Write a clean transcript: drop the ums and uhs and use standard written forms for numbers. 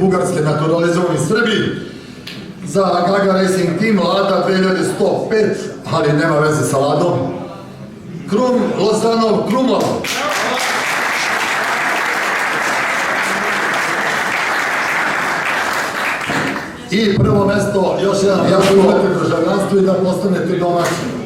Bugarske naturalizovani Srbi. Za Gaga Racing Team Lada 2105, ali nema veze sa Ladom. Krum Lozanov Krumov. I prvo mesto, još jedan, ja ću imati državljanstvo i da postanete domaći.